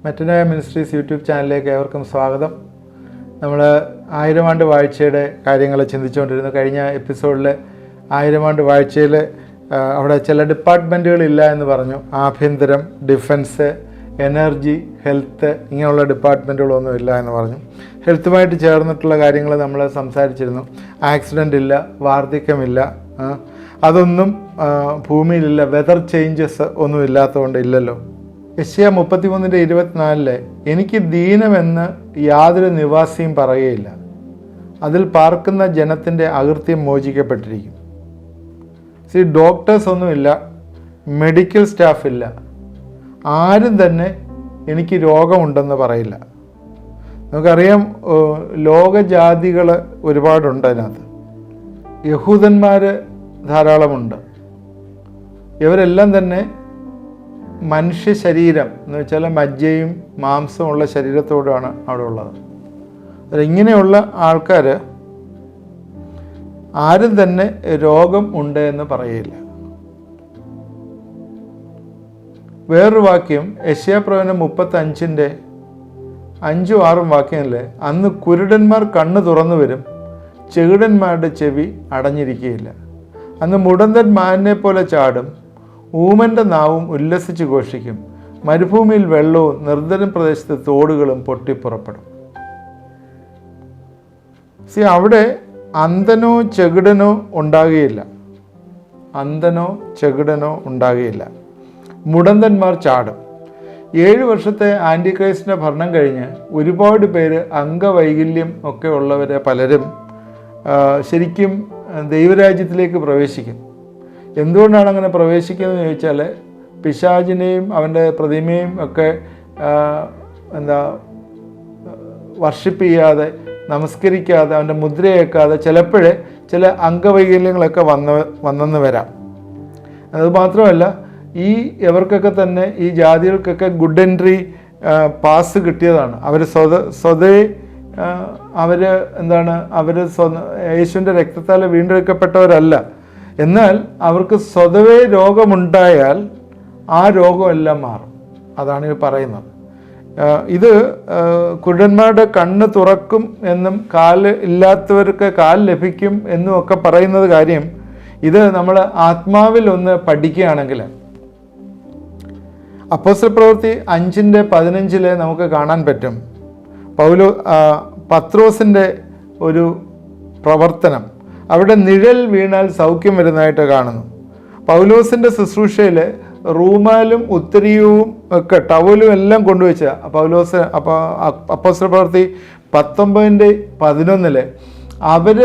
Metanoia ministries YouTube ചാനലിലേക്ക് ഏവർക്കും സ്വാഗതം. നമ്മൾ 1000 ആണ്ട് വാഴ്ചയുടെ കാര്യങ്ങൾ ചിന്തിച്ചുകൊണ്ടിരുന്നു. കഴിഞ്ഞ എപ്പിസോഡിൽ 1000 ആണ്ട് വാഴ്ചയിൽ അവിടെ ചില ഡിപ്പാർട്ട്മെൻറ്റുകളില്ല എന്ന് പറഞ്ഞു. ആഭ്യന്തരം, ഡിഫൻസ്, എനർജി, ഹെൽത്ത്, ഇങ്ങനെയുള്ള ഡിപ്പാർട്ട്മെൻറ്റുകളൊന്നും ഇല്ല എന്ന് പറഞ്ഞു. ഹെൽത്തുമായിട്ട് ചേർന്നിട്ടുള്ള കാര്യങ്ങൾ നമ്മൾ സംസാരിച്ചിരുന്നു. ആക്സിഡൻ്റ് ഇല്ല, വാർദ്ധക്യമില്ല, അതൊന്നും ഭൂമിയിലില്ല. വെതർ ചേഞ്ചസ് ഒന്നും ഇല്ലാത്തതുകൊണ്ട് ഇല്ലല്ലോ. യെശയ്യാ 33:24 എനിക്ക് ദീനമെന്ന് യാതൊരു നിവാസിയും പറയുകയില്ല, അതിൽ പാർക്കുന്ന ജനത്തിൻ്റെ അകൃത്യം മോചിക്കപ്പെട്ടിരിക്കും. ഡോക്ടേഴ്സ് ഒന്നുമില്ല, മെഡിക്കൽ സ്റ്റാഫില്ല, ആരും തന്നെ എനിക്ക് രോഗമുണ്ടെന്ന് പറയില്ല. നമുക്കറിയാം, ലോകജാതികൾ ഒരുപാടുണ്ട് അതിനകത്ത്. യഹൂദന്മാർ ധാരാളമുണ്ട്. ഇവരെല്ലാം തന്നെ മനുഷ്യ ശരീരം എന്ന് വെച്ചാൽ മജ്ജയും മാംസമുള്ള ശരീരത്തോടാണ് അവിടെ ഉള്ളത്. ഇങ്ങനെയുള്ള ആൾക്കാർ ആരും തന്നെ രോഗം ഉണ്ട് എന്ന് പറയില്ല. വേറൊരു വാക്യം യെശയ്യാ പ്രവചനം 35:5-6 വാക്യങ്ങളിൽ അന്ന് കുരുടന്മാർ കണ്ണ് തുറന്നു വരും, ചെകിടന്മാരുടെ ചെവി അടഞ്ഞിരിക്കുകയില്ല. അന്ന് മുടന്തൻ മാനിനെ പോലെ ചാടും, ഊമൻ്റെ നാവും ഉല്ലസിച്ച് ഘോഷിക്കും. മരുഭൂമിയിൽ വെള്ളവും നിർജ്ജന പ്രദേശത്ത് തോടുകളും പൊട്ടിപ്പുറപ്പെടും. അവിടെ അന്ധനോ ചെകിടനോ ഉണ്ടാകുകയില്ല. അന്ധനോ ചെകിടനോ ഉണ്ടാകുകയില്ല. മുടന്തന്മാർ ചാടും. 7 വർഷത്തെ ആൻറ്റി ക്രൈസ്റ്റിൻ്റെ ഭരണം കഴിഞ്ഞ് ഒരുപാട് പേര് അംഗവൈകല്യം ഒക്കെ ഉള്ളവരെ പലരും ശരിക്കും ദൈവരാജ്യത്തിലേക്ക് പ്രവേശിക്കും. എന്തുകൊണ്ടാണ് അങ്ങനെ പ്രവേശിക്കുന്നതെന്ന് ചോദിച്ചാൽ, പിശാചിനെയും അവൻ്റെ പ്രതിമയും ഒക്കെ വർഷിപ്പ് ചെയ്യാതെ, നമസ്കരിക്കാതെ, അവൻ്റെ മുദ്രയേക്കാതെ ചിലപ്പോഴേ ചില അംഗവൈകല്യങ്ങളൊക്കെ വന്നെന്ന് വരാം. അതുമാത്രമല്ല, ഇവർക്കൊക്കെ തന്നെ ഈ ജാതികൾക്കൊക്കെ ഗുഡ് എൻട്രി പാസ് കിട്ടിയതാണ്. അവർ സ്വതേ അവർ യേശുവിൻ്റെ രക്തത്താൽ വീണ്ടെടുക്കപ്പെട്ടവരല്ല. എന്നാൽ അവർക്ക് സ്വതവേ രോഗമുണ്ടായാൽ ആ രോഗമെല്ലാം മാറും. അതാണ് ഈ പറയുന്നത്. ഇത് കുരുടന്മാരുടെ കണ്ണ് തുറക്കും എന്നും കാല് ഇല്ലാത്തവർക്ക് കാൽ ലഭിക്കും എന്നും ഒക്കെ പറയുന്നത് കാര്യം, ഇത് നമ്മൾ ആത്മാവിൽ ഒന്ന് പഠിക്കുകയാണെങ്കിൽ അപ്പോസ്തല പ്രവൃത്തി 5:15 നമുക്ക് കാണാൻ പറ്റും. പത്രോസിൻ്റെ ഒരു പ്രവർത്തനം. അവിടെ നിഴൽ വീണാൽ സൗഖ്യം വരുന്നതായിട്ട് കാണുന്നു. പൗലോസിൻ്റെ ശുശ്രൂഷയിൽ റൂമാലും ഉത്തരീയവും ഒക്കെ ടവലും എല്ലാം കൊണ്ടുവച്ച അപ്പോസ്തല പ്രവൃത്തി 19:11 അവർ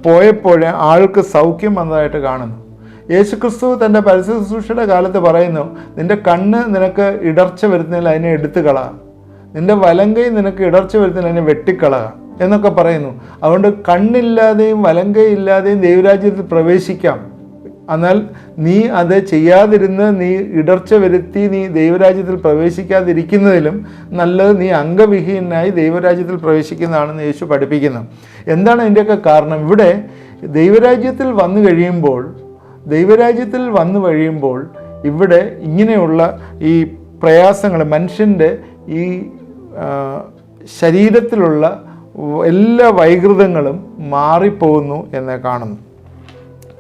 പോയപ്പോൾ ആൾക്ക് സൗഖ്യം വന്നതായിട്ട് കാണുന്നു. യേശുക്രിസ്തു തൻ്റെ പരസ്യ ശുശ്രൂഷയുടെ കാലത്ത് പറയുന്നു, നിൻ്റെ കണ്ണ് നിനക്ക് ഇടർച്ച വരുന്നതിൽ അതിനെ എടുത്തു കളക, നിൻ്റെ വലങ്കൈ നിനക്ക് ഇടർച്ച വരുന്നതിൽ അതിനെ വെട്ടിക്കളക എന്നൊക്കെ പറയുന്നു. അതുകൊണ്ട് കണ്ണില്ലാതെയും വലങ്കൈ ഇല്ലാതെയും ദൈവരാജ്യത്തിൽ പ്രവേശിക്കാം. എന്നാൽ നീ അത് ചെയ്യാതിരുന്ന് നീ ഇടർച്ച വരുത്തി നീ ദൈവരാജ്യത്തിൽ പ്രവേശിക്കാതിരിക്കുന്നതിലും നല്ലത് നീ അംഗവിഹീനായി ദൈവരാജ്യത്തിൽ പ്രവേശിക്കുന്നതാണെന്ന് യേശു പഠിപ്പിക്കുന്നു. എന്താണ് ഇതിൻ്റെയൊക്കെ കാരണം? ഇവിടെ ദൈവരാജ്യത്തിൽ വന്നു കഴിയുമ്പോൾ ഇവിടെ ഇങ്ങനെയുള്ള ഈ പ്രയാസങ്ങൾ, മനുഷ്യൻ്റെ ഈ ശരീരത്തിലുള്ള എല്ലാ വൈകൃതങ്ങളും മാറിപ്പോകുന്നു എന്ന് കാണുന്നു.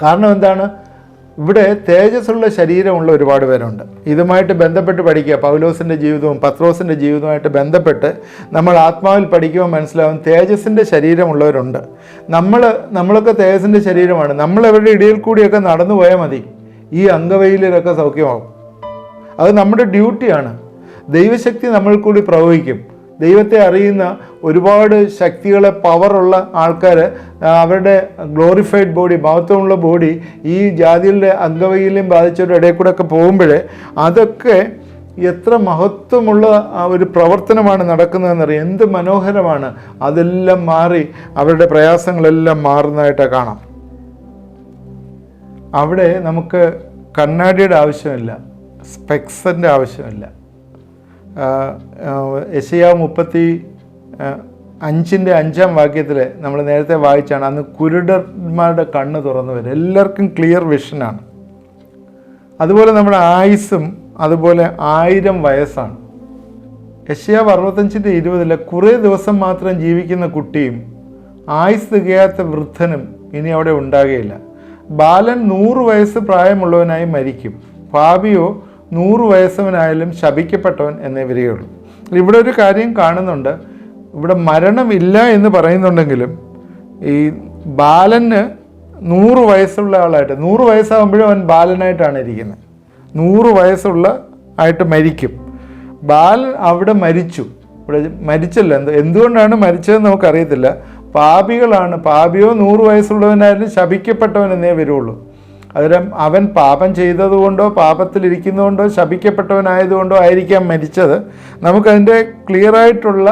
കാരണം എന്താണ്? ഇവിടെ തേജസ്സുള്ള ശരീരമുള്ള ഒരുപാട് പേരുണ്ട്. ഇതുമായിട്ട് ബന്ധപ്പെട്ട് പഠിക്കുക. പൗലോസിൻ്റെ ജീവിതവും പത്രോസിൻ്റെ ജീവിതവുമായിട്ട് ബന്ധപ്പെട്ട് നമ്മൾ ആത്മാവിൽ പഠിക്കുമ്പോൾ മനസ്സിലാവും, തേജസ്സിൻ്റെ ശരീരമുള്ളവരുണ്ട്. നമ്മളൊക്കെ തേജസ്സിൻ്റെ ശരീരമാണ്. നമ്മളവരുടെ ഇടയിൽ കൂടിയൊക്കെ നടന്നു പോയാൽ മതി, ഈ അംഗവൈകല്യരൊക്കെ സൗഖ്യമാകും. അത് നമ്മുടെ ഡ്യൂട്ടിയാണ്. ദൈവശക്തി നമ്മൾ കൂടി പ്രവഹിക്കും. ദൈവത്തെ അറിയുന്ന ഒരുപാട് ശക്തികളെ, പവറുള്ള ആൾക്കാർ അവരുടെ ഗ്ലോറിഫൈഡ് ബോഡി, മഹത്വമുള്ള ബോഡി ഈ ജാതികളുടെ അംഗവൈകല്യം ബാധിച്ചവരുടെ ഇടയിൽ കൂടെ ഒക്കെ പോകുമ്പോൾ അതൊക്കെ എത്ര മഹത്വമുള്ള ഒരു പ്രവർത്തനമാണ് നടക്കുന്നതെന്നറിയാം. എന്ത് മനോഹരമാണ്. അതെല്ലാം മാറി അവരുടെ പ്രയാസങ്ങളെല്ലാം മാറുന്നതായിട്ട് കാണാം. അവിടെ നമുക്ക് കണ്ണാടിയുടെ ആവശ്യമില്ല, സ്പെക്സിൻ്റെ ആവശ്യമില്ല. യെശയ്യാ 35:5 നമ്മൾ നേരത്തെ വായിച്ചാണ്, അന്ന് കുരുടന്മാരുടെ കണ്ണ് തുറന്നു വരും. എല്ലാവർക്കും ക്ലിയർ വിഷനാണ്. അതുപോലെ നമ്മുടെ ആയുസ്സും അതുപോലെ 1000 വയസ്സാണ്. യെശയ്യാവ് 65:20 കുറേ ദിവസം മാത്രം ജീവിക്കുന്ന കുട്ടിയും ആയുസ് തികയാത്ത വൃദ്ധനും ഇനി അവിടെ ഉണ്ടാകുകയില്ല. ബാലൻ 100 വയസ്സ് പ്രായമുള്ളവനായി മരിക്കും, പാപിയോ 100 വയസ്സവനായാലും ശപിക്കപ്പെട്ടവൻ എന്നേ വരികയുള്ളൂ. ഇവിടെ ഒരു കാര്യം കാണുന്നുണ്ട്. ഇവിടെ മരണമില്ല എന്ന് പറയുന്നുണ്ടെങ്കിലും ഈ ബാലന് 100 വയസ്സുള്ള ആളായിട്ട് 100 വയസ്സാകുമ്പോഴും അവൻ ബാലനായിട്ടാണ് ഇരിക്കുന്നത്. 100 വയസ്സുള്ള ആയിട്ട് മരിക്കും. ബാലൻ അവിടെ മരിച്ചു. ഇവിടെ മരിച്ചല്ല, എന്തുകൊണ്ടാണ് മരിച്ചതെന്ന് നമുക്കറിയത്തില്ല. പാപികളാണ്, പാപിയോ 100 വയസ്സുള്ളവനായാലും ശപിക്കപ്പെട്ടവൻ എന്നേ വരുള്ളൂ. അതിലും അവൻ പാപം ചെയ്തതുകൊണ്ടോ പാപത്തിലിരിക്കുന്നതുകൊണ്ടോ ശപിക്കപ്പെട്ടവനായതുകൊണ്ടോ ആയിരിക്കാം മരിച്ചത്. നമുക്കതിൻ്റെ ക്ലിയറായിട്ടുള്ള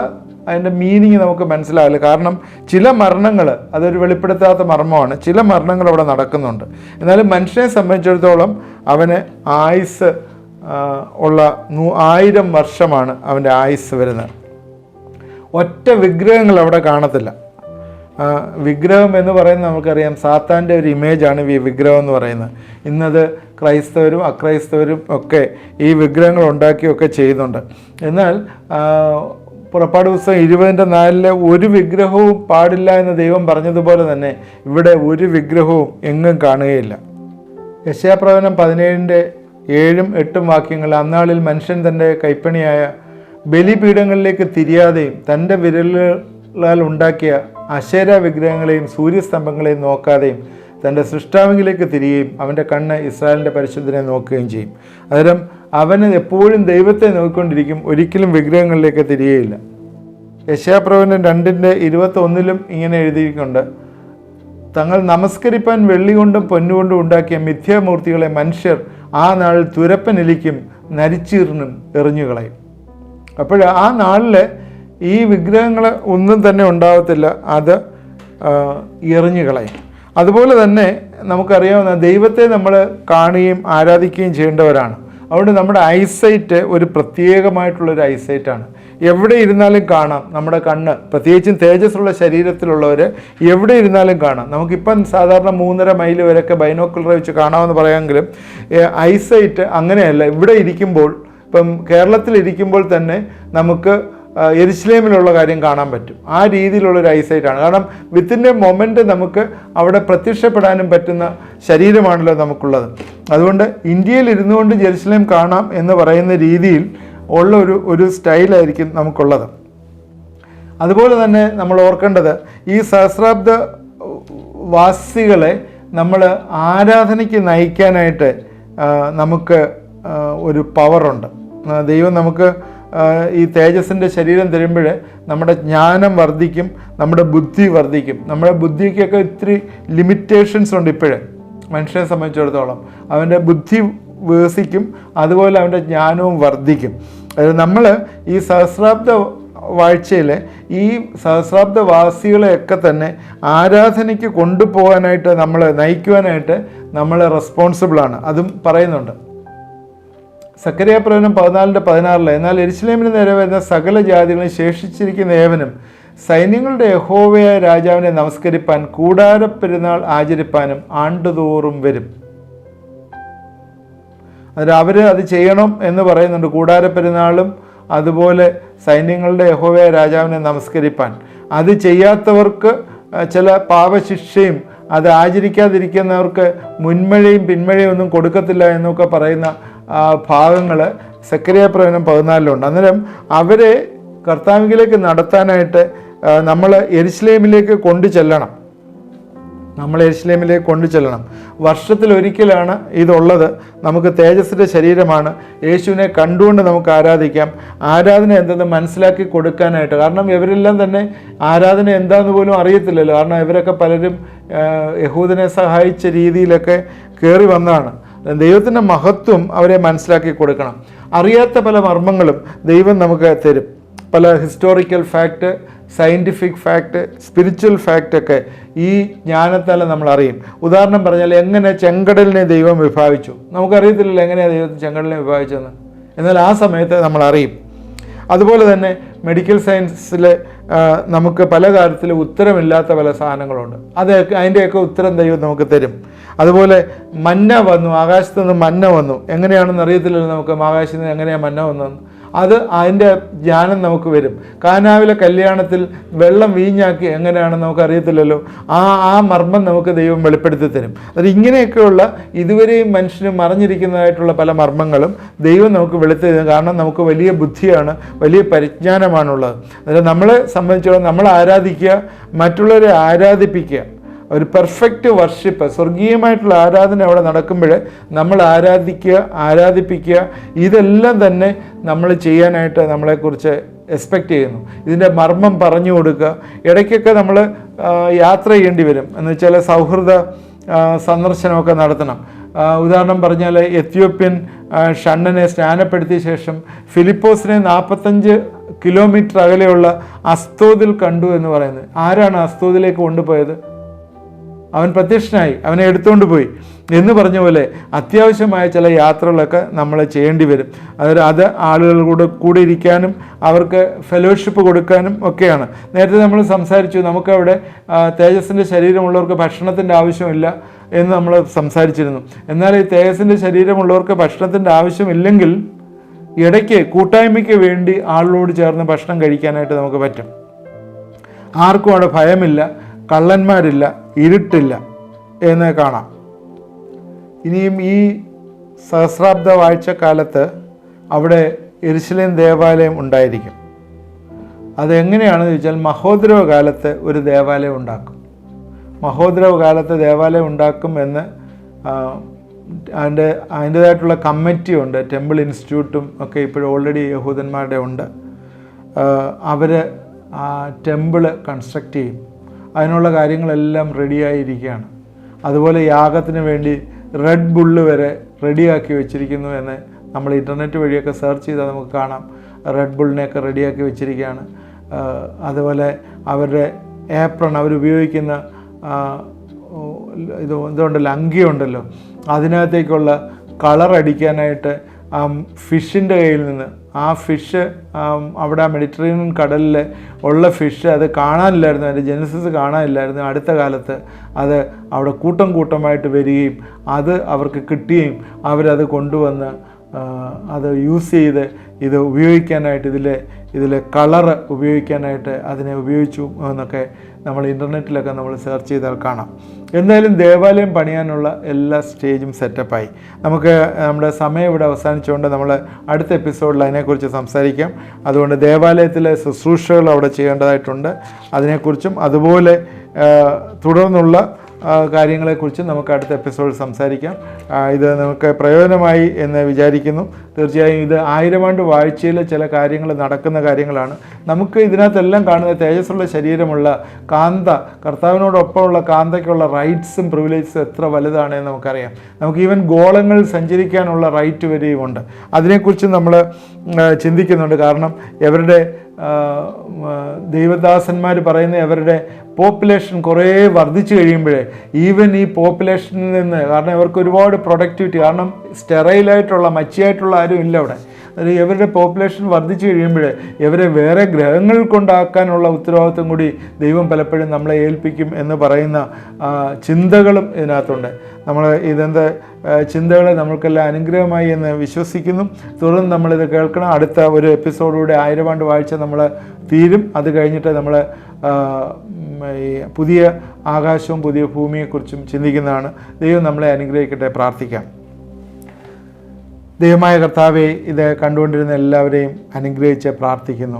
അതിൻ്റെ മീനിങ് നമുക്ക് മനസ്സിലാവില്ല. കാരണം ചില മരണങ്ങൾ അതൊരു വെളിപ്പെടുത്താത്ത മർമ്മമാണ്. ചില മരണങ്ങൾ അവിടെ നടക്കുന്നുണ്ട്. എന്നാലും മനുഷ്യനെ സംബന്ധിച്ചിടത്തോളം അവന് ആയുസ് ഉള്ള 1000 വർഷമാണ് അവൻ്റെ ആയുസ് വരുന്നത്. ഒറ്റ വിഗ്രഹങ്ങൾ അവിടെ കാണത്തില്ല. വിഗ്രഹം എന്ന് പറയുന്നത് നമുക്കറിയാം സാത്താൻ്റെ ഒരു ഇമേജാണ് ഈ വിഗ്രഹം എന്ന് പറയുന്നത്. ഇന്നത് ക്രൈസ്തവരും അക്രൈസ്തവരും ഒക്കെ ഈ വിഗ്രഹങ്ങൾ ഉണ്ടാക്കിയൊക്കെ ചെയ്യുന്നുണ്ട്. എന്നാൽ പുറപ്പാട് പുസ്തകം 20:4 ഒരു വിഗ്രഹവും പാടില്ല എന്ന് ദൈവം പറഞ്ഞതുപോലെ തന്നെ ഇവിടെ ഒരു വിഗ്രഹവും എങ്ങും കാണുകയില്ല. യെശയ്യാപ്രവചനം 17:7-8 വാക്യങ്ങൾ, അന്നാളിൽ മനുഷ്യൻ തൻ്റെ കൈപ്പണിയായ ബലിപീഠങ്ങളിലേക്ക് തിരിയാതെയും തൻ്റെ വിരലുകളാൽ ഉണ്ടാക്കിയ അശേര വിഗ്രഹങ്ങളെയും സൂര്യസ്തംഭങ്ങളെയും നോക്കാതെയും തൻ്റെ സൃഷ്ടാവിലേക്ക് തിരിയുകയും അവൻ്റെ കണ്ണ് ഇസ്രായേലിൻ്റെ പരിശുദ്ധനെ നോക്കുകയും ചെയ്യും. അന്നേരം അവന് എപ്പോഴും ദൈവത്തെ നോക്കിക്കൊണ്ടിരിക്കും, ഒരിക്കലും വിഗ്രഹങ്ങളിലേക്ക് തിരികെയില്ല. യെശയ്യാപ്രവചനം 2:21 ഇങ്ങനെ എഴുതിയിട്ടുണ്ട്, തങ്ങൾ നമസ്കരിപ്പാൻ വെള്ളി കൊണ്ടും പൊന്നുകൊണ്ടും ഉണ്ടാക്കിയ മിഥ്യാമൂർത്തികളെ മനുഷ്യർ ആ നാളിൽ തുരപ്പനെലിക്കും നരിച്ചീറിനും എറിഞ്ഞുകളയും. അപ്പോൾ ആ നാളിൽ ഈ വിഗ്രഹങ്ങൾ ഒന്നും തന്നെ ഉണ്ടാവത്തില്ല, അത് എറിഞ്ഞുകളയും. അതുപോലെ തന്നെ നമുക്കറിയാവുന്ന ദൈവത്തെ നമ്മൾ കാണുകയും ആരാധിക്കുകയും ചെയ്യേണ്ടവരാണ്. അതുകൊണ്ട് നമ്മുടെ ഐസൈറ്റ് ഒരു പ്രത്യേകമായിട്ടുള്ളൊരു ഐസൈറ്റാണ്. എവിടെ ഇരുന്നാലും കാണാം നമ്മുടെ കണ്ണ്, പ്രത്യേകിച്ചും തേജസ്സുള്ള ശരീരത്തിലുള്ളവർ എവിടെ ഇരുന്നാലും കാണാം. നമുക്കിപ്പം സാധാരണ 3.5 മൈൽ വരെയൊക്കെ ബൈനോക്കുലർ വെച്ച് കാണാമെന്ന് പറയാമെങ്കിലും ഐസൈറ്റ് അങ്ങനെയല്ല. ഇവിടെ ഇരിക്കുമ്പോൾ, ഇപ്പം കേരളത്തിലിരിക്കുമ്പോൾ തന്നെ നമുക്ക് യെരുശലേമിലുള്ള കാര്യം കാണാൻ പറ്റും. ആ രീതിയിലുള്ളൊരു ഐസൈറ്റാണ്. കാരണം വിത്തിൻ്റെ മൊമെൻറ്റ് നമുക്ക് അവിടെ പ്രത്യക്ഷപ്പെടാനും പറ്റുന്ന ശരീരമാണല്ലോ നമുക്കുള്ളത്. അതുകൊണ്ട് ഇന്ത്യയിൽ ഇരുന്നു കൊണ്ട് ജെറുസലേം കാണാം എന്ന് പറയുന്ന രീതിയിൽ ഉള്ള ഒരു സ്റ്റൈലായിരിക്കും നമുക്കുള്ളത്. അതുപോലെ തന്നെ നമ്മൾ ഓർക്കേണ്ടത് ഈ സഹസ്രാബ്ദ വാസികളെ നമ്മൾ ആരാധനയ്ക്ക് നയിക്കാനായിട്ട് നമുക്ക് ഒരു പവറുണ്ട്. ദൈവം നമുക്ക് ഈ തേജസ്സിൻ്റെ ശരീരം തരുമ്പോൾ നമ്മുടെ ജ്ഞാനം വർദ്ധിക്കും, നമ്മുടെ ബുദ്ധി വർദ്ധിക്കും. നമ്മുടെ ബുദ്ധിക്കൊക്കെ ഇത്തിരി ലിമിറ്റേഷൻസ് ഉണ്ട് ഇപ്പോഴേ മനുഷ്യനെ സംബന്ധിച്ചിടത്തോളം. അവൻ്റെ ബുദ്ധി വികസിക്കും, അതുപോലെ അവൻ്റെ ജ്ഞാനവും വർദ്ധിക്കും. അതായത് നമ്മൾ ഈ സഹസ്രാബ്ദ വാഴ്ചയിൽ ഈ സഹസ്രാബ്ദവാസികളെയൊക്കെ തന്നെ ആരാധനയ്ക്ക് കൊണ്ടുപോകാനായിട്ട് നമ്മൾ നയിക്കുവാനായിട്ട് നമ്മൾ റെസ്പോൺസിബിളാണ്. അതും പറയുന്നുണ്ട്. സക്കറിയാപ്രവചനം 14:16 എന്നാൽ യെരുശലേമിന് നേരെ വരുന്ന സകല ജാതികളും ശേഷിച്ചിരിക്കുന്ന ഏവനും സൈന്യങ്ങളുടെ യഹോവയായ രാജാവിനെ നമസ്കരിപ്പാൻ കൂടാരപ്പെരുന്നാൾ ആചരിപ്പാനും ആണ്ടുതോറും വരും. അതായത് അവർ അത് ചെയ്യണം എന്ന് പറയുന്നുണ്ട്. കൂടാരപ്പെരുന്നാളും അതുപോലെ സൈന്യങ്ങളുടെ യഹോവയായ രാജാവിനെ നമസ്കരിപ്പാൻ. അത് ചെയ്യാത്തവർക്ക് ചില പാപശിക്ഷയും അത് ആചരിക്കാതിരിക്കുന്നവർക്ക് മുൻമഴയും പിന്മഴയും ഒന്നും കൊടുക്കത്തില്ല എന്നൊക്കെ പറയുന്ന ഭാഗങ്ങൾ സക്കറിയാപ്രവചനം 14 അന്നേരം അവരെ കർത്താവിലേക്ക് നടത്താനായിട്ട് നമ്മൾ യെരുശലേമിലേക്ക് കൊണ്ടു ചെല്ലണം. വർഷത്തിലൊരിക്കലാണ് ഇതുള്ളത്. നമുക്ക് തേജസ്സിൻ്റെ ശരീരമാണ്. യേശുവിനെ കണ്ടുകൊണ്ട് നമുക്ക് ആരാധിക്കാം. ആരാധന എന്തെന്ന് മനസ്സിലാക്കി കൊടുക്കാനായിട്ട്. കാരണം ഇവരെല്ലാം തന്നെ ആരാധന എന്താണെന്ന് പോലും അറിയത്തില്ലല്ലോ. കാരണം ഇവരൊക്കെ പലരും യഹൂദനെ സഹായിച്ച രീതിയിലൊക്കെ കയറി വന്നതാണ്. ദൈവത്തിൻ്റെ മഹത്വം അവരെ മനസ്സിലാക്കി കൊടുക്കണം. അറിയാത്ത പല മർമ്മങ്ങളും ദൈവം നമുക്ക് തരും. പല historical fact, scientific fact, spiritual ഫാക്റ്റൊക്കെ ഈ ജ്ഞാനത്താൽ നമ്മൾ അറിയും. ഉദാഹരണം പറഞ്ഞാൽ എങ്ങനെ ചെങ്കടലിനെ ദൈവം വിഭാഗിച്ചു നമുക്കറിയത്തില്ലല്ലോ, എങ്ങനെയാണ് ദൈവത്തിന് ചെങ്കടലിനെ വിഭാഗിച്ചതെന്ന്. എന്നാൽ ആ സമയത്ത് നമ്മൾ അറിയും. അതുപോലെ തന്നെ മെഡിക്കൽ സയൻസിൽ നമുക്ക് പല കാര്യത്തിലും ഉത്തരമില്ലാത്ത പല സാധനങ്ങളുണ്ട്. അതിൻ്റെയൊക്കെ ഉത്തരം ദൈവം നമുക്ക് തരും. അതുപോലെ മന്ന വന്നു, ആകാശത്ത് നിന്ന് മന്ന വന്നു. എങ്ങനെയാണെന്ന് അറിയത്തില്ലല്ലോ നമുക്ക് ആകാശത്ത് നിന്ന് എങ്ങനെയാണ് മന്ന വന്നതെന്ന്. അത് അതിൻ്റെ ജ്ഞാനം നമുക്ക് വരും. കാനാവിലെ കല്യാണത്തിൽ വെള്ളം വീഞ്ഞാക്കി എങ്ങനെയാണെന്ന് നമുക്കറിയത്തില്ലല്ലോ. ആ മർമ്മം നമുക്ക് ദൈവം വെളിപ്പെടുത്തി തരും. അത് ഇങ്ങനെയൊക്കെയുള്ള ഇതുവരെയും മനുഷ്യന് മറഞ്ഞിരിക്കുന്നതായിട്ടുള്ള പല മർമ്മങ്ങളും ദൈവം നമുക്ക് വെളിപ്പെടുത്തി തരും. കാരണം നമുക്ക് വലിയ ബുദ്ധിയാണ്, വലിയ പരിജ്ഞാനമാണുള്ളത്. അതായത് നമ്മളെ സംബന്ധിച്ചോളം നമ്മൾ ആരാധിക്കുക, മറ്റുള്ളവരെ ആരാധിപ്പിക്കുക, ഒരു പെർഫെക്റ്റ് വർഷിപ്പ്, സ്വർഗീയമായിട്ടുള്ള ആരാധന അവിടെ നടക്കുമ്പോൾ നമ്മൾ ആരാധിപ്പിക്കുക, ഇതെല്ലാം തന്നെ നമ്മൾ ചെയ്യാനായിട്ട് നമ്മളെക്കുറിച്ച് എക്സ്പെക്റ്റ് ചെയ്യുന്നു. ഇതിൻ്റെ മർമ്മം പറഞ്ഞു കൊടുക്കുക. ഇടയ്ക്കൊക്കെ നമ്മൾ യാത്ര ചെയ്യേണ്ടി വരും. എന്ന് വെച്ചാൽ സൗഹൃദ സന്ദർശനമൊക്കെ നടത്തണം. ഉദാഹരണം പറഞ്ഞാൽ എത്യോപ്യൻ ഷണ്ണനെ സ്നാനപ്പെടുത്തിയ ശേഷം ഫിലിപ്പോസിനെ 45 കിലോമീറ്റർ അകലെയുള്ള അസ്തോദിൽ കണ്ടു എന്ന് പറയുന്നത്. ആരാണ് അസ്തോദിലേക്ക് കൊണ്ടുപോയത്? അവൻ പ്രത്യക്ഷനായി, അവനെ എടുത്തുകൊണ്ട് പോയി എന്ന് പറഞ്ഞ പോലെ അത്യാവശ്യമായ ചില യാത്രകളൊക്കെ നമ്മൾ ചെയ്യേണ്ടി വരും. അത് ആളുകൾ കൂടെ ഇരിക്കാനും അവർക്ക് ഫെലോഷിപ്പ് കൊടുക്കാനും ഒക്കെയാണ്. നേരത്തെ നമ്മൾ സംസാരിച്ചു, നമുക്കവിടെ തേജസ്സിൻ്റെ ശരീരമുള്ളവർക്ക് ഭക്ഷണത്തിൻ്റെ ആവശ്യമില്ല എന്ന് നമ്മൾ സംസാരിച്ചിരുന്നു. എന്നാൽ ഈ തേജസ്സിൻ്റെ ശരീരമുള്ളവർക്ക് ഭക്ഷണത്തിൻ്റെ ആവശ്യമില്ലെങ്കിൽ ഇടയ്ക്ക് കൂട്ടായ്മയ്ക്ക് വേണ്ടി ആളിനോട് ചേർന്ന് ഭക്ഷണം കഴിക്കാനായിട്ട് നമുക്ക് പറ്റും. ആർക്കും അവിടെ ഭയമില്ല, കള്ളന്മാരില്ല, ഇരുട്ടില്ല എന്ന് കാണാം. ഇനിയും ഈ സഹസ്രാബ്ദ വാഴ്ചക്കാലത്ത് അവിടെ യെരുശലേം ദേവാലയം ഉണ്ടായിരിക്കും. അതെങ്ങനെയാണെന്ന് ചോദിച്ചാൽ മഹോദ്രവ കാലത്ത് ഒരു ദേവാലയം ഉണ്ടാക്കും. മഹോദ്രവ കാലത്ത് ദേവാലയം ഉണ്ടാക്കും എന്ന് അതിൻ്റേതായിട്ടുള്ള കമ്മിറ്റിയുണ്ട്. ടെമ്പിൾ ഇൻസ്റ്റിറ്റ്യൂട്ടും ഒക്കെ ഇപ്പോഴും ഓൾറെഡി യഹൂദന്മാരുടെ ഉണ്ട്. അവർ ആ ടെമ്പിള് കൺസ്ട്രക്റ്റ് ചെയ്യും. അതിനുള്ള കാര്യങ്ങളെല്ലാം റെഡിയായിരിക്കുകയാണ്. അതുപോലെ യാഗത്തിന് വേണ്ടി റെഡ് ബുള്ള് വരെ റെഡിയാക്കി വെച്ചിരിക്കുന്നു എന്ന് നമ്മൾ ഇൻ്റർനെറ്റ് വഴിയൊക്കെ സെർച്ച് ചെയ്താൽ നമുക്ക് കാണാം. റെഡ് ബുള്ളിനെയൊക്കെ റെഡിയാക്കി വെച്ചിരിക്കുകയാണ്. അതുപോലെ അവരുടെ ഏപ്രൺ, അവരുപയോഗിക്കുന്ന ഇതുണ്ടല്ലോ, അങ്കിയുണ്ടല്ലോ, അതിനകത്തേക്കുള്ള കളർ അടിക്കാനായിട്ട് ഫിഷിൻ്റെ കയ്യിൽ നിന്ന്, ആ ഫിഷ് അവിടെ മെഡിറ്ററേനിയൻ കടലിൽ ഉള്ള ഫിഷ് അത് കാണാനില്ലായിരുന്നു, അതിൻ്റെ ജെനസിസ് കാണാനില്ലായിരുന്നു. അടുത്ത കാലത്ത് അത് അവിടെ കൂട്ടം കൂട്ടമായിട്ട് വരികയും അത് അവർക്ക് കിട്ടുകയും അവരത് കൊണ്ടുവന്ന് അത് യൂസ് ചെയ്ത് ഇത് ഉപയോഗിക്കാനായിട്ട്, ഇതിലെ കളറ് ഉപയോഗിക്കാനായിട്ട് അതിനെ ഉപയോഗിച്ചു എന്നൊക്കെ നമ്മൾ ഇൻ്റർനെറ്റിലൊക്കെ നമ്മൾ സെർച്ച് ചെയ്താൽ കാണാം. എന്തായാലും ദേവാലയം പണിയാനുള്ള എല്ലാ സ്റ്റേജും സെറ്റപ്പായി. നമുക്ക് നമ്മുടെ സമയം ഇവിടെ അവസാനിച്ചുകൊണ്ട് നമ്മൾ അടുത്ത എപ്പിസോഡിൽ അതിനെക്കുറിച്ച് സംസാരിക്കാം. അതുകൊണ്ട് ദേവാലയത്തിലെ ശുശ്രൂഷകൾ അവിടെ ചെയ്യേണ്ടതായിട്ടുണ്ട്, അതിനെക്കുറിച്ചും അതുപോലെ തുടർന്നുള്ള കാര്യങ്ങളെക്കുറിച്ച് നമുക്ക് അടുത്ത എപ്പിസോഡിൽ സംസാരിക്കാം. ഇത് നമുക്ക് പ്രയോജനമായി എന്ന് വിചാരിക്കുന്നു. തീർച്ചയായും ഇത് 1000 ആണ്ട് വാഴ്ചയിലെ ചില കാര്യങ്ങൾ നടക്കുന്ന കാര്യങ്ങളാണ്. നമുക്ക് ഇതിനകത്തെല്ലാം കാണുന്ന തേജസ്സുള്ള ശരീരമുള്ള കാന്ത, കർത്താവിനോടൊപ്പമുള്ള കാന്തയ്ക്കുള്ള റൈറ്റ്സും പ്രിവിലേജസും എത്ര വലുതാണെന്ന് നമുക്കറിയാം. നമുക്ക് ഈവൻ ഗോളങ്ങളിൽ സഞ്ചരിക്കാനുള്ള റൈറ്റ് വരെയുമുണ്ട്. അതിനെക്കുറിച്ച് നമ്മൾ ചിന്തിക്കുന്നുണ്ട്. കാരണം ഇവരുടെ ദൈവദാസന്മാർ പറയുന്ന അവരുടെ പോപ്പുലേഷൻ കുറേ വർദ്ധിച്ചു കഴിയുമ്പോഴേ ഈവൻ ഈ പോപ്പുലേഷനിൽ നിന്ന്, കാരണം ഇവർക്ക് ഒരുപാട് പ്രൊഡക്ടിവിറ്റി, കാരണം സ്റ്റെറൈലായിട്ടുള്ള മച്ചിയായിട്ടുള്ള ആരും ഇല്ല അവിടെ. ഇവരുടെ പോപ്പുലേഷൻ വർദ്ധിച്ചു കഴിയുമ്പോൾ ഇവരെ വേറെ ഗ്രഹങ്ങൾ കൊണ്ടാക്കാനുള്ള ഉത്തരവാദിത്വം കൂടി ദൈവം പലപ്പോഴും നമ്മളെ ഏൽപ്പിക്കും എന്ന് പറയുന്ന ചിന്തകളും ഇതിനകത്തുണ്ട്. നമ്മൾ ഇതെന്ത് ചിന്തകളെ നമ്മൾക്കെല്ലാം അനുഗ്രഹമായി എന്ന് വിശ്വസിക്കുന്നു. തുടർന്ന് നമ്മളിത് കേൾക്കണം. അടുത്ത ഒരു എപ്പിസോഡിലൂടെ 1000 ആണ്ട് വാഴ്ച നമ്മൾ തീരും. അത് കഴിഞ്ഞിട്ട് നമ്മൾ ഈ പുതിയ ആകാശവും പുതിയ ഭൂമിയെക്കുറിച്ചും ചിന്തിക്കുന്നതാണ്. ദൈവം നമ്മളെ അനുഗ്രഹിക്കട്ടെ. പ്രാർത്ഥിക്കാം. ദൈവമായ കർത്താവെ, ഇത് കണ്ടുകൊണ്ടിരുന്ന എല്ലാവരെയും അനുഗ്രഹിച്ച് പ്രാർത്ഥിക്കുന്നു.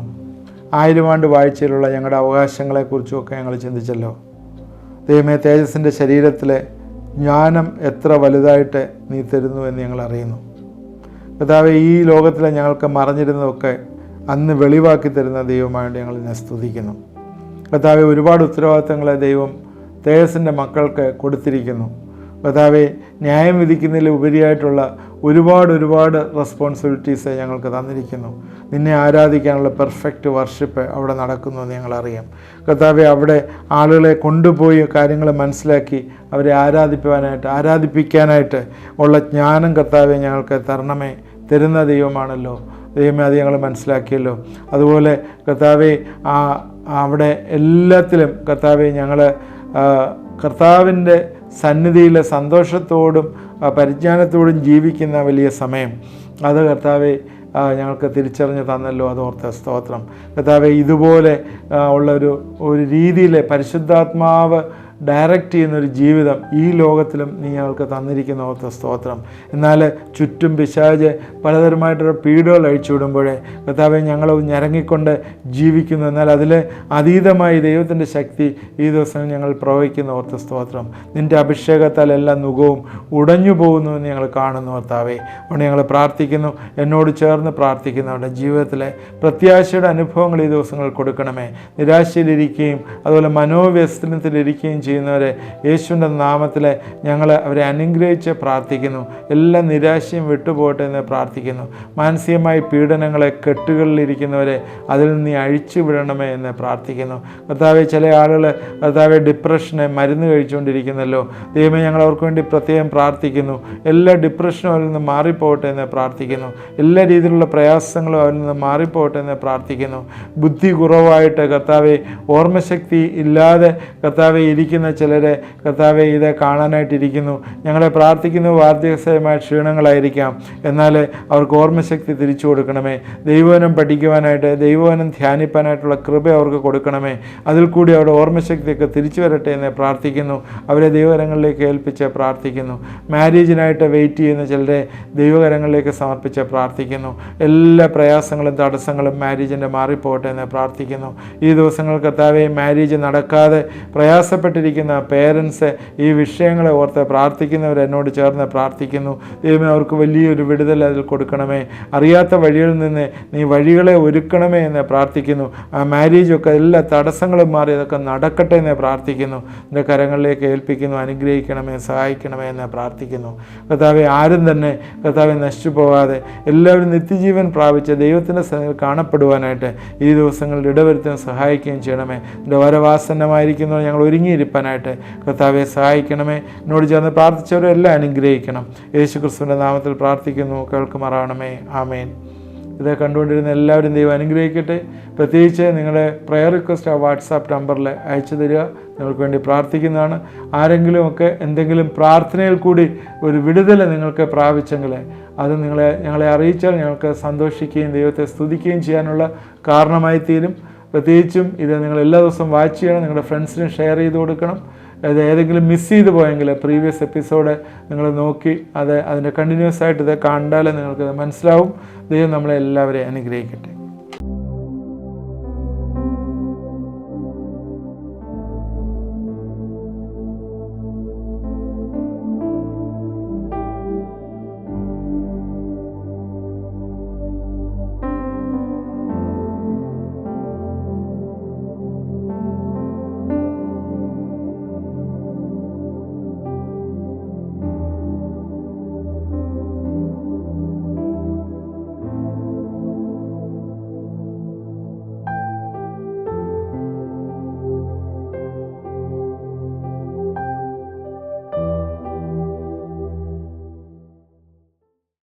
1000 ആണ്ട് വാഴ്ചയിലുള്ള ഞങ്ങളുടെ അവകാശങ്ങളെക്കുറിച്ചുമൊക്കെ ഞങ്ങൾ ചിന്തിച്ചല്ലോ. ദൈവമേ, തേജസ്സിൻ്റെ ശരീരത്തിലെ ജ്ഞാനം എത്ര വലുതായിട്ട് നീ തരുന്നു എന്ന് ഞങ്ങൾ അറിയുന്നു. കർത്താവെ, ഈ ലോകത്തിലെ ഞങ്ങൾക്ക് മറഞ്ഞിരുന്നതൊക്കെ അന്ന് വെളിവാക്കി തരുന്ന ദൈവമായിട്ട് ഞങ്ങൾ ഇന്നെ സ്തുതിക്കുന്നു. കർത്താവെ, ഒരുപാട് ഉത്തരവാദിത്തങ്ങളെ ദൈവം തേജസ്സിൻ്റെ മക്കൾക്ക് കൊടുത്തിരിക്കുന്നു. കർത്താവെ, ന്യായം വിധിക്കുന്നതിൽ ഉപരിയായിട്ടുള്ള ഒരുപാട് റെസ്പോൺസിബിലിറ്റീസ് ഞങ്ങൾക്ക് തന്നിരിക്കുന്നു. നിന്നെ ആരാധിക്കാനുള്ള പെർഫെക്റ്റ് വർഷിപ്പ് അവിടെ നടക്കുന്നു എന്ന് ഞങ്ങളറിയാം. കർത്താവെ, അവിടെ ആളുകളെ കൊണ്ടുപോയി കാര്യങ്ങൾ മനസ്സിലാക്കി അവരെ ആരാധിപ്പിക്കാനായിട്ട് ഉള്ള ജ്ഞാനം കർത്താവെ ഞങ്ങൾക്ക് തരണമേ. തരുന്ന ദൈവമാണല്ലോ ദൈവമേ, അത് ഞങ്ങൾ മനസ്സിലാക്കിയല്ലോ. അതുപോലെ കർത്താവെ, അവിടെ എല്ലാത്തിലും കർത്താവെ ഞങ്ങൾ കർത്താവിൻ്റെ സന്നിധിയിലെ സന്തോഷത്തോടും പരിജ്ഞാനത്തോടും ജീവിക്കുന്ന വലിയ സമയം, അത് കർത്താവെ ഞങ്ങൾക്ക് തിരിച്ചറിഞ്ഞ് തന്നല്ലോ, അതോർത്ത് സ്തോത്രം. കർത്താവേ, ഇതുപോലെ ഉള്ള ഒരു രീതിയിൽ പരിശുദ്ധാത്മാവ് ഡയറക്റ്റ് ചെയ്യുന്നൊരു ജീവിതം ഈ ലോകത്തിലും നീ ഞങ്ങൾക്ക് തന്നിരിക്കുന്ന ഓർത്ത സ്തോത്രം. എന്നാൽ ചുറ്റും പിശാച് പലതരമായിട്ടുള്ള പീഡകൾ അഴിച്ചു വിടുമ്പോഴേ കർത്താവെ ഞങ്ങൾ ഞരങ്ങിക്കൊണ്ട് ജീവിക്കുന്നു. എന്നാൽ അതിൽ അതീതമായി ദൈവത്തിൻ്റെ ശക്തി ഈ ദിവസം ഞങ്ങൾ പ്രവഹിക്കുന്ന ഓർത്ത സ്തോത്രം. നിൻ്റെ അഭിഷേകത്താൽ എല്ലാ നുഖവും ഉടഞ്ഞു പോകുന്നു എന്ന് ഞങ്ങൾ കാണുന്നു കർത്താവേ. അതുകൊണ്ട് ഞങ്ങൾ പ്രാർത്ഥിക്കുന്നു, എന്നോട് ചേർന്ന് പ്രാർത്ഥിക്കുന്നവരുടെ ജീവിതത്തിലെ പ്രത്യാശയുടെ അനുഭവങ്ങൾ ഈ ദിവസങ്ങൾ കൊടുക്കണമേ. നിരാശയിലിരിക്കുകയും അതുപോലെ മനോവ്യസനത്തിലിരിക്കുകയും ചെയ്യുന്നവരെ യേശുവിൻ്റെ നാമത്തിൽ ഞങ്ങൾ അവരെ അനുഗ്രഹിച്ച് പ്രാർത്ഥിക്കുന്നു. എല്ലാ നിരാശയും വിട്ടുപോകട്ടെ എന്ന് പ്രാർത്ഥിക്കുന്നു. മാനസികമായി പീഡനങ്ങളെ, കെട്ടുകളിലിരിക്കുന്നവരെ അതിൽ നിന്ന് നീ അഴിച്ചു വിടണമേ എന്ന് പ്രാർത്ഥിക്കുന്നു. കർത്താവെ, ചില ആളുകൾ കർത്താവെ ഡിപ്രഷനെ മരുന്ന് കഴിച്ചുകൊണ്ടിരിക്കുന്നല്ലോ. ദൈവമേ, ഞങ്ങൾ അവർക്ക് വേണ്ടി പ്രത്യേകം പ്രാർത്ഥിക്കുന്നു. എല്ലാ ഡിപ്രഷനും അവരിൽ നിന്ന് മാറിപ്പോകട്ടെ എന്ന് പ്രാർത്ഥിക്കുന്നു. എല്ലാ രീതിയിലുള്ള പ്രയാസങ്ങളും അവരിൽ നിന്ന് മാറിപ്പോകട്ടെ എന്ന് പ്രാർത്ഥിക്കുന്നു. ബുദ്ധി കുറവായിട്ട് കർത്താവെ, ഓർമ്മശക്തി ഇല്ലാതെ കർത്താവെ ഇരിക്കുന്ന ചിലരെ കർത്താവെ ഇത് കാണാനായിട്ടിരിക്കുന്നു. ഞങ്ങളെ പ്രാർത്ഥിക്കുന്നു. വാർദ്ധക്യമായ ക്ഷീണങ്ങളായിരിക്കാം, എന്നാൽ അവർക്ക് ഓർമ്മശക്തി തിരിച്ചു കൊടുക്കണമേ. ദൈവവചനം പഠിക്കുവാനായിട്ട്, ദൈവവചനം ധ്യാനിപ്പാനായിട്ടുള്ള കൃപ അവർക്ക് കൊടുക്കണമേ. അതിൽ കൂടി അവരുടെ ഓർമ്മശക്തിയൊക്കെ തിരിച്ചു വരട്ടെ എന്ന് പ്രാർത്ഥിക്കുന്നു. അവരെ ദൈവകരങ്ങളിലേക്ക് ഏൽപ്പിച്ച് പ്രാർത്ഥിക്കുന്നു. മാരേജിനായിട്ട് വെയിറ്റ് ചെയ്യുന്ന ചിലരെ ദൈവകരങ്ങളിലേക്ക് സമർപ്പിച്ച് പ്രാർത്ഥിക്കുന്നു. എല്ലാ പ്രയാസങ്ങളും തടസ്സങ്ങളും മാരേജിൻ്റെ മാറിപ്പോകട്ടെ എന്ന് പ്രാർത്ഥിക്കുന്നു. ഈ ദിവസങ്ങൾ കർത്താവെ, മാരേജ് നടക്കാതെ പ്രയാസപ്പെട്ടിരിക്കുന്ന പേരൻസ് ഈ വിഷയങ്ങളെ ഓർത്ത് പ്രാർത്ഥിക്കുന്നവർ എന്നോട് ചേർന്ന് പ്രാർത്ഥിക്കുന്നു. ദൈവമേ, അവർക്ക് വലിയൊരു വിടുതൽ അതിൽ കൊടുക്കണമേ. അറിയാത്ത വഴികളിൽ നിന്ന് നീ വഴികളെ ഒരുക്കണമേ എന്ന് പ്രാർത്ഥിക്കുന്നു. ആ മാരേജൊക്കെ എല്ലാ തടസ്സങ്ങളും മാറി അതൊക്കെ നടക്കട്ടെ എന്ന് പ്രാർത്ഥിക്കുന്നു. എൻ്റെ കരങ്ങളിലേക്ക് ഏൽപ്പിക്കുന്നു. അനുഗ്രഹിക്കണമേ, സഹായിക്കണമേ എന്ന് പ്രാർത്ഥിക്കുന്നു. കർത്താവെ, ആരും തന്നെ കർത്താവെ നശിച്ചു പോകാതെ എല്ലാവരും നിത്യജീവൻ പ്രാപിച്ച് ദൈവത്തിൻ്റെ സന്നിധിയിൽ കാണപ്പെടുവാനായിട്ട് ഈ ദിവസങ്ങളിൽ ഇടവരുത്താൻ സഹായിക്കുകയും ചെയ്യണമേ. എൻ്റെ വരവാസന്നമായിരിക്കുന്നവർ ഞങ്ങൾ ഒരുങ്ങിയിരിക്കാനായിട്ട് കർത്താവെ സഹായിക്കണമേ. എന്നോട് ചേർന്ന് പ്രാർത്ഥിച്ചവരെല്ലാം അനുഗ്രഹിക്കണം. യേശു ക്രിസ്തുവിൻ്റെ നാമത്തിൽ പ്രാർത്ഥിക്കുന്നു, കേൾക്കുമാറാകണമേ. ആമേൻ. ഇത് കണ്ടുകൊണ്ടിരുന്ന എല്ലാവരും ദൈവം അനുഗ്രഹിക്കട്ടെ. പ്രത്യേകിച്ച് നിങ്ങളുടെ പ്രയർ റിക്വസ്റ്റ് ആ വാട്സാപ്പ് നമ്പറിൽ അയച്ചു തരിക. നിങ്ങൾക്ക് വേണ്ടി പ്രാർത്ഥിക്കുന്നതാണ്. ആരെങ്കിലുമൊക്കെ എന്തെങ്കിലും പ്രാർത്ഥനയിൽ കൂടി ഒരു വിടുതൽ നിങ്ങൾക്ക് പ്രാപിച്ചെങ്കിൽ അത് ഞങ്ങളെ അറിയിച്ചാൽ ഞങ്ങൾക്ക് സന്തോഷിക്കുകയും ദൈവത്തെ സ്തുതിക്കുകയും ചെയ്യാനുള്ള കാരണമായി തീരും. പ്രത്യേകിച്ചും ഇത് നിങ്ങൾ എല്ലാ ദിവസവും വാച്ച് ചെയ്യണം. നിങ്ങളുടെ ഫ്രണ്ട്സിന് ഷെയർ ചെയ്ത് കൊടുക്കണം. അത് ഏതെങ്കിലും മിസ് ചെയ്ത് പോയെങ്കിൽ പ്രീവിയസ് എപ്പിസോഡ് നിങ്ങൾ നോക്കി അതിൻ്റെ കണ്ടിന്യൂസ് ആയിട്ട് ഇത് കണ്ടാലേ നിങ്ങൾക്കത് മനസ്സിലാവും. ദൈവം നമ്മളെ എല്ലാവരെയും അനുഗ്രഹിക്കട്ടെ.